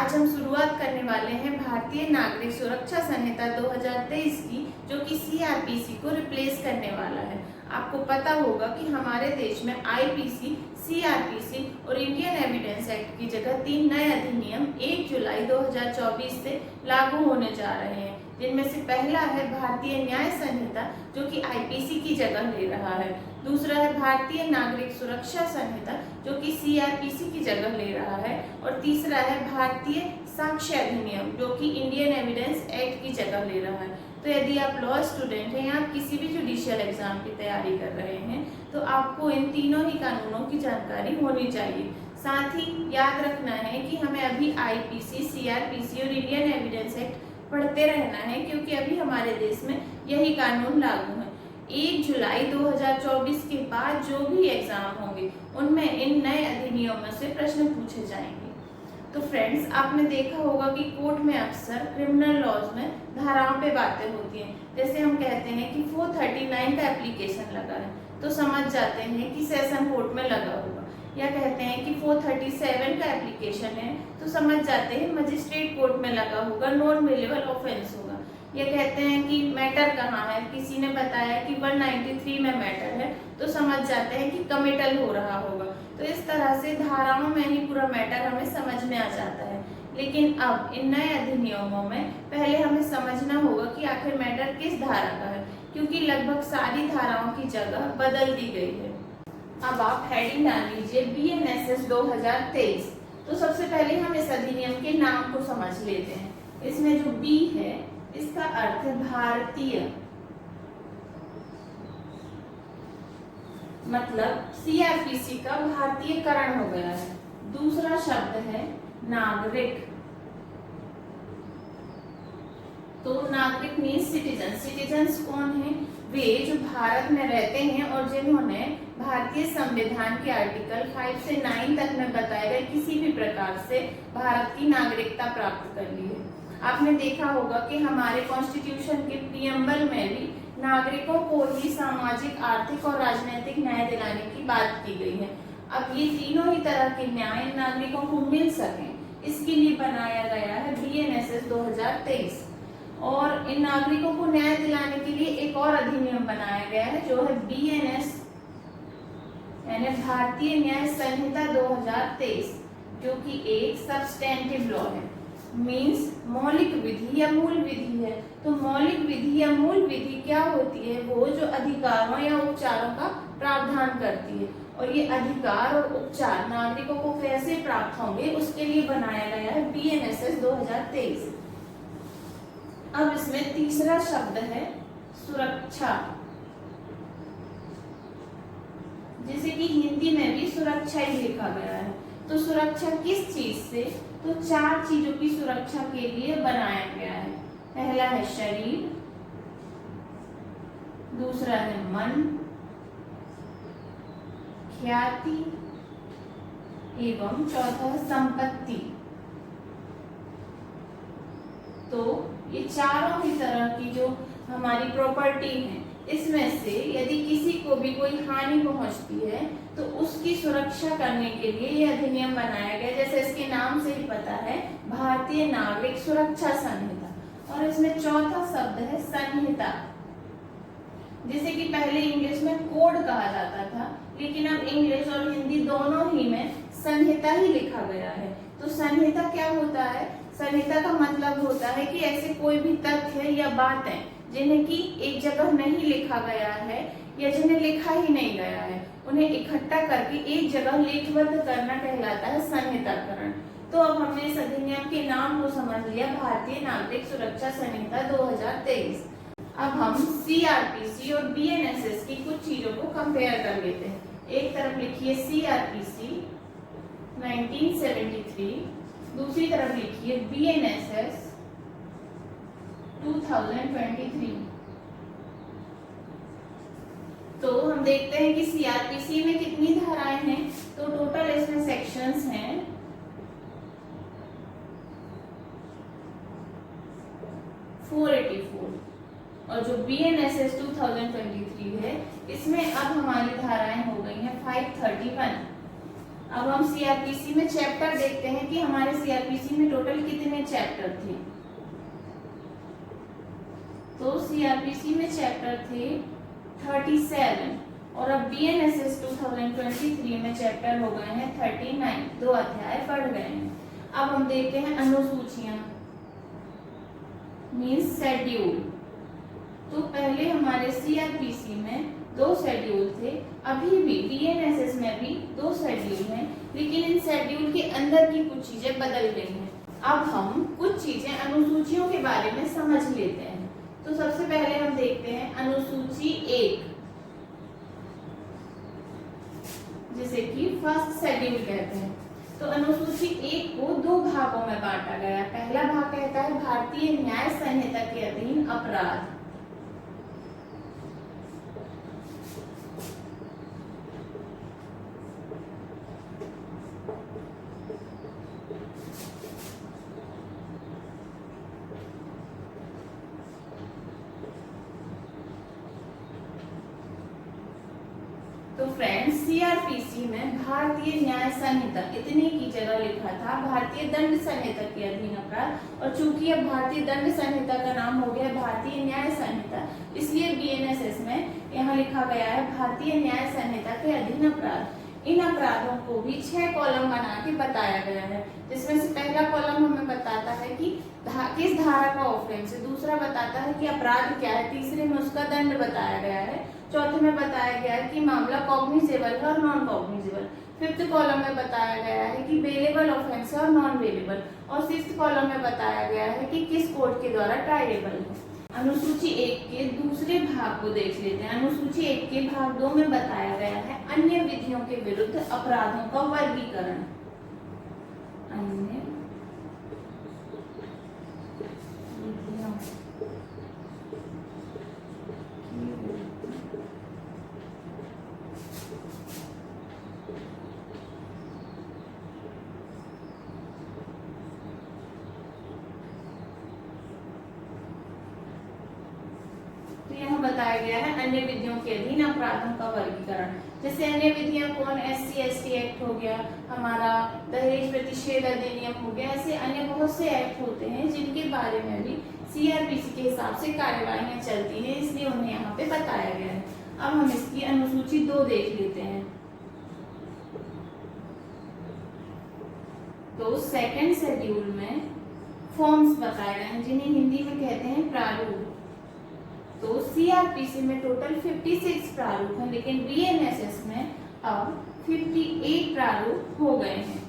आज हम शुरुआत करने वाले हैं भारतीय नागरिक सुरक्षा संहिता 2023 की, जो कि सीआरपीसी को रिप्लेस करने वाला है। आपको पता होगा कि हमारे देश में आईपीसी, सीआरपीसी और इंडियन एविडेंस एक्ट की जगह 3 नए अधिनियम 1 जुलाई 2024 से लागू होने जा रहे हैं, जिनमें से पहला है भारतीय न्याय संहिता, जो कि आईपीसी की जगह ले रहा है। दूसरा है भारतीय नागरिक सुरक्षा संहिता, जो कि सीआरपीसी की जगह ले रहा है। और तीसरा है भारतीय साक्ष्य अधिनियम, जो कि इंडियन एविडेंस एक्ट की जगह ले रहा है। तो यदि आप लॉ स्टूडेंट हैं या आप किसी भी जुडिशियल एग्जाम की तैयारी कर रहे हैं, तो आपको इन तीनों ही कानूनों की जानकारी होनी चाहिए। साथ ही याद रखना है कि हमें अभी आईपीसी, सीआरपीसी और इंडियन एविडेंस एक्ट पढ़ते रहना है, क्योंकि अभी हमारे देश में यही कानून लागू है। 1 जुलाई 2024 के बाद जो भी एग्जाम होंगे, उनमें इन नए अधिनियमों से प्रश्न पूछे जाएंगे। तो फ्रेंड्स, आपने देखा होगा कि कोर्ट में अक्सर क्रिमिनल लॉज में धाराओं पे बातें होती हैं। जैसे हम कहते हैं कि 439 का एप्लीकेशन लगा है, तो समझ जाते हैं कि सेशन कोर्ट में लगा होगा। या कहते हैं कि 437 का एप्लीकेशन है, तो समझ जाते हैं मजिस्ट्रेट कोर्ट में लगा होगा, नॉन वेलेबल ऑफेंस होगा। ये कहते हैं कि मैटर कहाँ है, किसी ने बताया कि 193 में मैटर है, तो समझ जाते हैं कि कमिटल हो रहा होगा। तो इस तरह से धाराओं में ही पूरा मैटर हमें समझ में आ जाता है। लेकिन अब इन नए अधिनियमों में पहले हमें समझना होगा कि आखिर मैटर किस धारा का है, क्योंकि लगभग सारी धाराओं की जगह बदल दी गई है। अब आप हेडिंग डाल लीजिए बीएनएसएस 2023। तो सबसे पहले हम इस अधिनियम के नाम को समझ लेते हैं। इसमें जो बी है, इसका अर्थ है भारतीय, मतलब सीआरपीसी का भारतीयकरण हो गया है। दूसरा शब्द है नागरिक, तो नागरिक मीन्स सिटीजन। सिटीजन्स कौन है? वे जो भारत में रहते हैं और जिन्होंने भारतीय संविधान के आर्टिकल 5 से 9 तक में बताए गए किसी भी प्रकार से भारत की नागरिकता प्राप्त कर ली है। आपने देखा होगा कि हमारे कॉन्स्टिट्यूशन के प्रीएम्बल में भी नागरिकों को ही सामाजिक, आर्थिक और राजनीतिक न्याय दिलाने की बात की गई है। अब ये तीनों ही तरह के न्याय नागरिकों को मिल सकें, इसके लिए बनाया गया है बीएनएसएस 2023। और इन नागरिकों को न्याय दिलाने के लिए एक और अधिनियम बनाया गया है, जो है बीएनएस यानी भारतीय न्याय संहिता 2023, जो कि एक सब्सटेंटिव लॉ है। मीन्स मौलिक विधि या मूल विधि है। तो मौलिक विधि या मूल विधि क्या होती है? वो जो अधिकारों या उपचारों का प्रावधान करती है। और ये अधिकार और उपचार नागरिकों को कैसे प्राप्त होंगे, उसके लिए बनाया गया है बीएनएसएस 2023। अब इसमें तीसरा शब्द है सुरक्षा, जैसे कि हिंदी में भी सुरक्षा ही लिखा गया है। तो सुरक्षा किस चीज से? तो 4 चीजों की सुरक्षा के लिए बनाया गया है। पहला है शरीर, दूसरा है मन, ख्याति एवं चौथा है संपत्ति। तो ये चारों ही तरह की जो हमारी प्रॉपर्टी है, इसमें से यदि किसी को भी कोई हानि पहुंचती है, तो उसकी सुरक्षा करने के लिए ये अधिनियम बनाया गया। जैसे इसके नाम से ही पता है, भारतीय नागरिक सुरक्षा संहिता। और इसमें चौथा शब्द है संहिता। जैसे कि पहले इंग्लिश में कोड कहा जाता था, लेकिन अब इंग्लिश और हिंदी दोनों ही में संहिता ही लिखा गया है। तो संहिता क्या होता है? संहिता का मतलब होता है कि ऐसे कोई भी तथ्य या बातें जिन्हें कि एक जगह नहीं लिखा गया है या जिन्हें लिखा ही नहीं गया है, उन्हें इकट्ठा करके एक जगह लेखबद्ध करना कहलाता है संहिताकरण। तो अब हमने इस अधिनियम के नाम को समझ लिया, भारतीय नागरिक सुरक्षा संहिता 2023। अब हम सीआरपीसी और बीएनएसएस की कुछ चीजों को कंपेयर कर लेते हैं। एक तरफ लिखिए सीआरपीसी 1973, दूसरी तरफ लिखिए बीएनएसएस 2023। तो हम देखते हैं कि सीआरपीसी में कितनी धाराएं हैं। तो टोटल इसमें सेक्शंस हैं 484, और जो बीएनएसएस 2023 है, इसमें अब हमारी धाराएं हो गई हैं 531। अब हम सीआरपीसी में चैप्टर देखते हैं कि हमारे सीआरपीसी में टोटल कितने चैप्टर थे। तो सीआरपीसी में चैप्टर थे 37 और अब बीएनएसएस 2023 में चैप्टर हो गए हैं 39, 2 अध्याय बढ़ गए हैं। अब हम देखते हैं अनुसूचियां मीन्स शेड्यूल। तो पहले हमारे सीआरपीसी में 2 शेड्यूल थे, अभी भी बीएनएसएस में भी 2 शेड्यूल हैं, लेकिन इन शेड्यूल के अंदर की कुछ चीजें बदल गई हैं। अब हम कुछ चीजें अनुसूचियों के बारे में समझ लेते हैं। तो सबसे पहले हम देखते हैं अनुसूची 1, जिसे कि फर्स्ट शेड्यूल कहते हैं। तो अनुसूची 1 को 2 भागों में बांटा गया। पहला भाग कहता है भारतीय न्याय संहिता के अधीन अपराध। तो फ्रेंड्स, सीआरपीसी में भारतीय न्याय संहिता इतनी की जगह लिखा था भारतीय दंड संहिता के अधीन अपराध, और चूंकि अब भारतीय दंड संहिता का नाम हो गया भारतीय न्याय संहिता, इसलिए बीएनएसएस में यहाँ लिखा गया है भारतीय न्याय संहिता के अधीन अपराध। इन अपराधों को भी 6 कॉलम बना के बताया गया है, जिसमें से पहला कॉलम हमें बताता है कि किस धारा का ऑफेंस है, दूसरा बताता है कि अपराध क्या है, तीसरे में उसका दंड बताया गया है, चौथे में बताया गया है कि मामला कॉग्निजेबल है और नॉन कॉग्निजेबल, फिफ्थ कॉलम में बताया गया है कि बेलेबल ऑफेंस है और नॉन बेलेबल, और सिक्स्थ कॉलम में बताया गया है कि किस कोर्ट के द्वारा ट्रायबल है। अनुसूची 1 के दूसरे भाग को देख लेते हैं। अनुसूची 1 के भाग 2 में बताया गया है अन्य विधियों के विरुद्ध अपराधों का वर्गीकरण। अन्य यहाँ बताया गया है अन्य विधियों के अधीन अपराधों का वर्गीकरण। जैसे अन्य विधियां कौन, SC ST एक्ट हो गया, हमारा दहेज प्रतिषेध अधिनियम हो गया, ऐसे अन्य बहुत से एक्ट होते हैं जिनके बारे में भी सीआरपीसी के हिसाब से कार्यवाहियां चलती हैं, इसलिए उन्हें यहाँ पे बताया गया है। अब हम इसकी अनुसूची 2 देख लेते हैं। तो सेकेंड शेड्यूल में फॉर्म्स बताए गए हैं, जिन्हें हिंदी में कहते हैं प्रारूप। तो सीआरपीसी में टोटल 56 प्रारूप हैं, लेकिन बीएनएसएस में अब 58 प्रारूप हो गए हैं।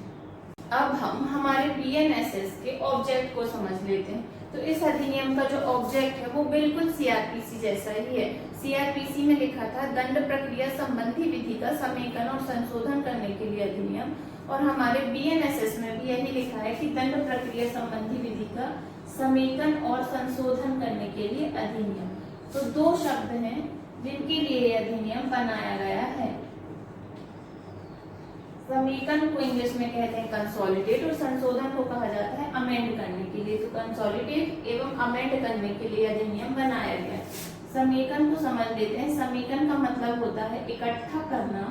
अब हम हमारे बीएनएसएस के ऑब्जेक्ट को समझ लेते हैं। तो इस अधिनियम का जो ऑब्जेक्ट है वो बिल्कुल सीआरपीसी जैसा ही है। सीआरपीसी में लिखा था दंड प्रक्रिया संबंधी विधि का समेकन और संशोधन करने के लिए अधिनियम, और हमारे बीएनएसएस में भी यही लिखा है कि दंड प्रक्रिया संबंधी विधि का समेकन और संशोधन करने के लिए अधिनियम। तो 2 शब्द हैं जिनके लिए यह अधिनियम बनाया गया है। समेकन को इंग्लिश में कहते हैं कंसोलिडेट, और संशोधन को कहा जाता है अमेंड करने के लिए। तो कंसोलिडेट एवं अमेंड करने के लिए अधिनियम बनाया गया। समेकन को समझ लेते हैं। समेकन का मतलब होता है इकट्ठा करना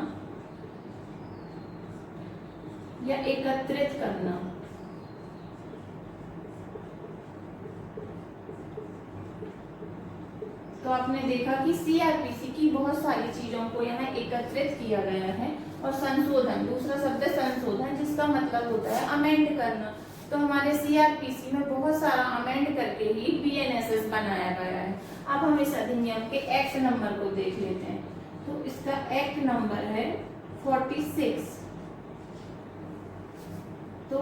या एकत्रित करना। तो आपने देखा कि सीआरपीसी की बहुत सारी चीजों को यहाँ एकत्रित किया गया है। और संशोधन, दूसरा शब्द है संशोधन, जिसका मतलब होता है अमेंड करना। तो हमारे सीआरपीसी में बहुत सारा अमेंड करके ही बीएनएसएस बनाया गया है। अब हम इस अधिनियम के एक्ट नंबर को देख लेते हैं। तो इसका एक्ट नंबर है 46। तो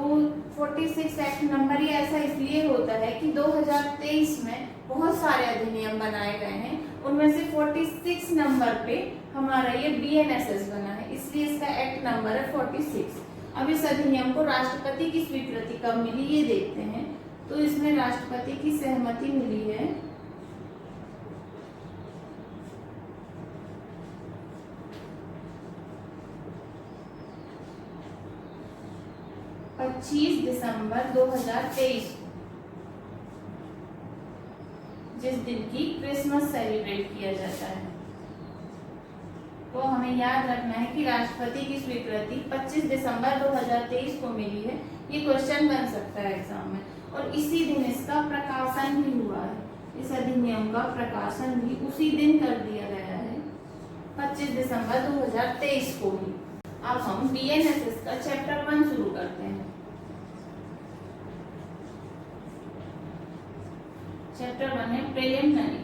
46 एक्ट नंबर ये ऐसा इसलिए होता है कि 2023 में बहुत सारे अधिनियम बनाए गए हैं, उनमें से 46 नंबर पे हमारा ये बीएनएसएस बना है, इसलिए इसका एक्ट नंबर है 46। अब इस अधिनियम को राष्ट्रपति की स्वीकृति कब मिली ये देखते हैं। तो इसमें राष्ट्रपति की सहमति मिली है 25 दिसंबर 2023, जिस दिन की क्रिसमस सेलिब्रेट किया जाता है। को हमें याद रखना है कि राष्ट्रपति की स्वीकृति 25 दिसंबर 2023 को मिली है। ये क्वेश्चन बन सकता है एग्जाम में। और इसी दिन इसका प्रकाशन भी हुआ है। इस अधिनियम का प्रकाशन भी उसी दिन कर दिया गया है, 25 दिसंबर 2023 को ही। अब हम बीएनएसएस का चैप्टर 1 शुरू करते हैं। चैप्टर 1 है प्रिलिमिनरी,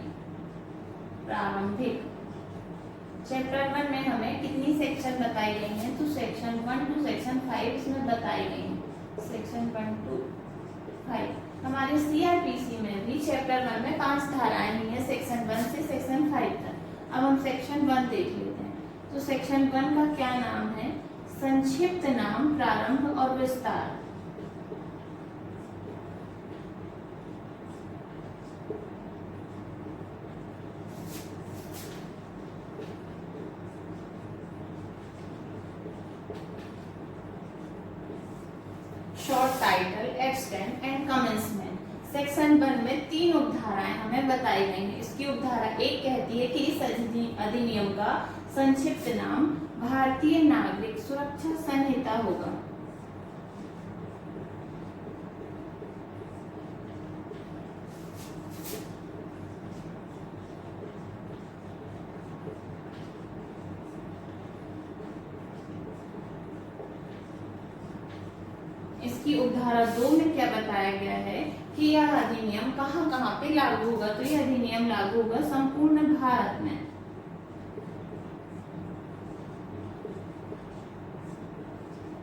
प्रारंभिक। चैप्टर 1 में हमें कितनी सेक्शन बताई गई हैं? तो सेक्शन 1 टू सेक्शन 5 इसमें बताई गई हैं। Section 1 to 5। हमारे सीआरपीसी में भी चैप्टर 1 में 5 धाराएं ही हैं, सेक्शन 1 से सेक्शन 5 तक। अब हम सेक्शन 1 देख लेते हैं। तो सेक्शन 1 का क्या नाम है? संक्षिप्त नाम, प्रारंभ और विस्तार। Short title, extent and commencement. Section 1 में 3 उपधाराएं हमें बताई गई हैं। इसकी उपधारा 1 कहती है कि इस अधिनियम का संक्षिप्त नाम भारतीय नागरिक सुरक्षा संहिता होगा। इसकी उपधारा 2 में क्या बताया गया है कि यह अधिनियम कहाँ कहाँ पे लागू होगा? तो यह अधिनियम लागू होगा संपूर्ण भारत में।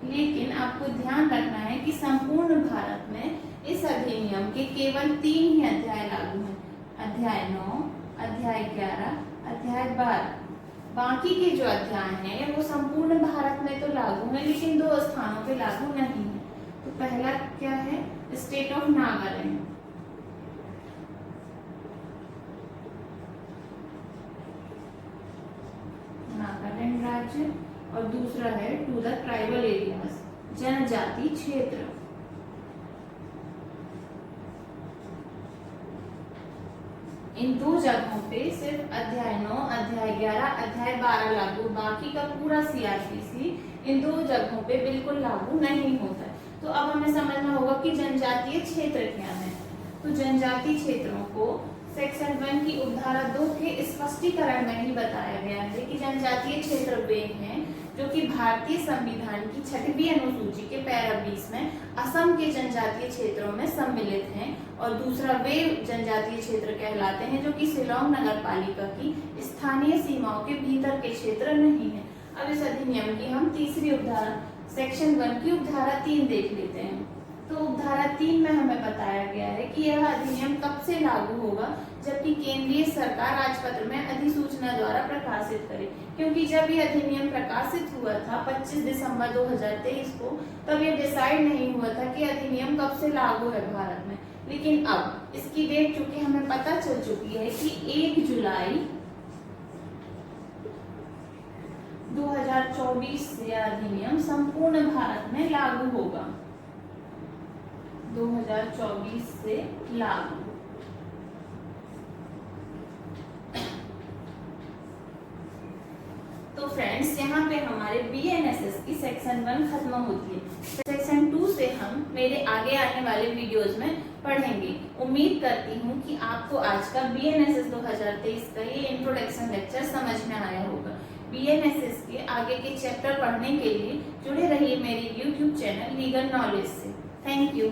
लेकिन आपको ध्यान रखना है कि संपूर्ण भारत में इस अधिनियम के केवल 3 ही अध्याय लागू हैं। अध्याय 9, अध्याय 11, अध्याय 12। बाकी के जो अध्याय हैं वो संपूर्ण भारत में तो लागू हैं, लेकिन 2 स्थानों पे लागू नहीं है। तो पहला क्या है? State of Nagaland. नागालैंड राज्य। और दूसरा है टू द ट्राइबल एरियाज, जनजाति क्षेत्र। इन 2 जगहों पे सिर्फ अध्याय 9, अध्याय 11, अध्याय 12 लागू। बाकी का पूरा सीआरपीसी इन 2 जगहों पे बिल्कुल लागू नहीं होता है। तो अब हमें समझना होगा कि जनजातीय क्षेत्र क्या है। तो जनजातीय क्षेत्रों को सेक्शन 1 की उपधारा 2 के स्पष्टीकरण में ही बताया गया है कि जनजातीय क्षेत्र वे हैं जो कि भारतीय संविधान की 6वीं अनुसूची के पैरा 20 में असम के जनजातीय क्षेत्रों में सम्मिलित हैं। और दूसरा वे जनजातीय क्षेत्र कहलाते हैं जो कि शिलांग नगर पालिका की स्थानीय सीमाओं के भीतर के क्षेत्र नहीं है। अब इस अधिनियम की हम तीसरी उपधारा सेक्शन 1 की उपधारा 3 देख लेते हैं। तो उपधारा 3 में हमें बताया गया है कि यह अधिनियम कब से लागू होगा? जबकि केंद्रीय सरकार राजपत्र में अधिसूचना द्वारा प्रकाशित करे। क्योंकि जब यह अधिनियम प्रकाशित हुआ था 25 दिसंबर 2023 को, तब यह डिसाइड नहीं हुआ था कि अधिनियम कब से लागू है भारत में। लेकिन अब इसकी डेट चूंकि हमें पता चल चुकी है कि 1 जुलाई 2024 से अधिनियम संपूर्ण भारत में लागू होगा। 2024 से लागू। तो फ्रेंड्स, यहाँ पे हमारे बीएनएसएस की सेक्शन 1 खत्म होती है। सेक्शन 2 से हम मेरे आगे आने वाले वीडियोस में पढ़ेंगे। उम्मीद करती हूँ कि आपको आज का बीएनएसएस 2023 का ये इंट्रोडक्शन लेक्चर समझ में आया होगा। बीएनएसएस के आगे के चैप्टर पढ़ने के लिए जुड़े रहिए मेरे यूट्यूब चैनल लीगल नॉलेज से। Thank you.